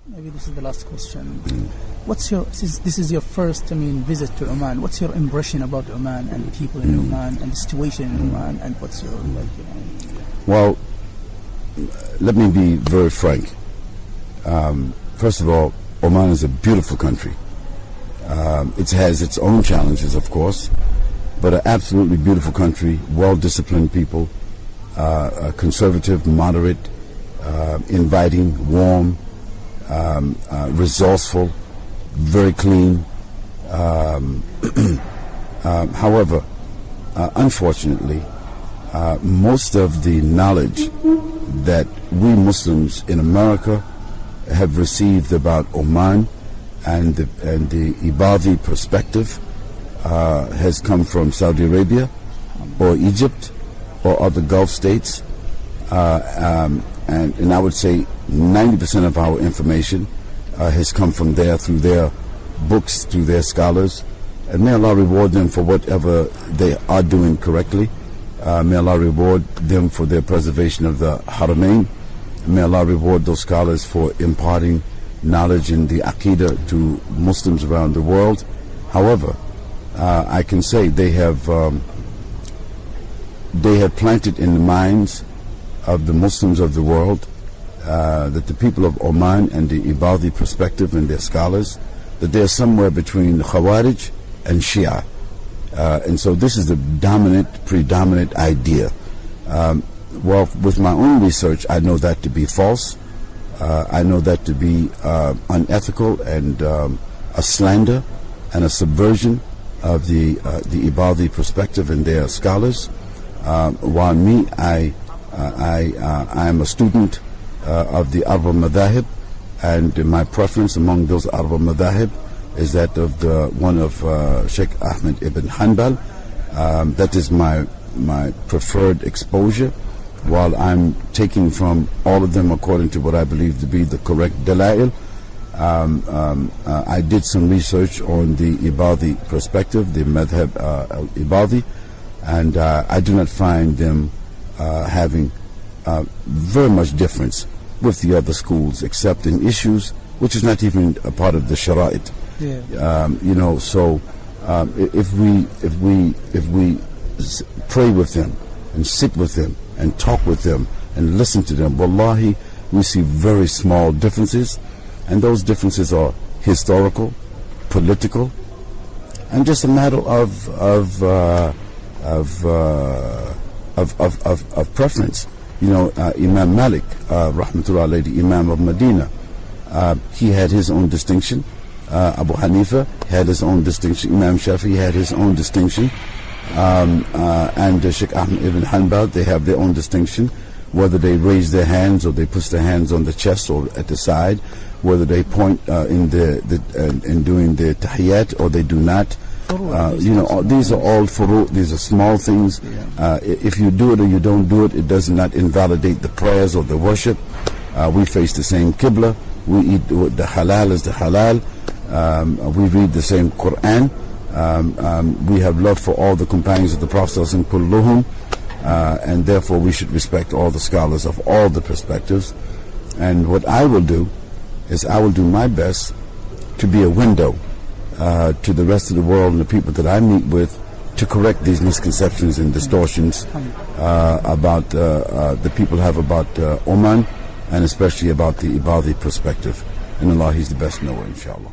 Maybe this is the last question. What's your, since this is your first, visit to Oman, what's your impression about Oman and the people in Oman and the situation in Oman, and what's your, Well, let me be very frank. First of all, Oman is a beautiful country. It has its own challenges, of course, but an absolutely beautiful country, well-disciplined people, conservative, moderate, inviting, warm, resourceful, very clean. However, unfortunately, most of the knowledge that we Muslims in America have received about Oman and the Ibadhi perspective has come from Saudi Arabia or Egypt or other Gulf states, and I would say 90% of our information has come from there, through their books, through their scholars, and may Allah reward them for whatever they are doing correctly. May Allah reward them for their preservation of the Haramain. May Allah reward those scholars for imparting knowledge in the Aqidah to Muslims around the world. However, I can say they have planted in the minds of the Muslims of the world that the people of Oman and the Ibadhi perspective and their scholars, that they're somewhere between Khawarij and Shia. And so this is the predominant idea. Well, with my own research, I know that to be false. I know that to be unethical and a slander and a subversion of the Ibadhi perspective and their scholars. While me, I am a student of the Mذhب, and my preference among those Mذhب is that of one of Sheikh Ahmed ibn Hanbal. That is my preferred exposure, while I'm taking from all of them according to what I believe to be the correct dalail. I did some research on the Ibadhi perspective, the Mathhab AL Ibadhi, and I do not find them having very much difference with the other schools, except in issues which is not even a part of the Shara'it. So if we pray with them and sit with them and talk with them and listen to them, wallahi, we see very small differences, and those differences are historical, political, and just a matter of preference. Imam Malik, rahmatullah alayhi, Imam of Medina, he had his own distinction. Abu Hanifa had his own distinction. Imam Shafi had his own distinction. And Sheikh Ahmed ibn Hanbal, they have their own distinction, whether they raise their hands or they put their hands on the chest or at the side, whether they point in doing the tahiyyat or they do not. These are all furu', these are small things. If you do it or you don't do it, it does not invalidate the prayers or the worship. We face the same qibla, we eat the halal as the halal, we read the same Quran, we have love for all the companions of the Prophet kulluhum, and therefore we should respect all the scholars of all the perspectives. And what I will do is I will do my best to be a window to the rest of the world and the people that I meet with, to correct these misconceptions and distortions about the people have about Oman, and especially about the Ibadhi perspective. And Allah, He's the best knower, inshallah.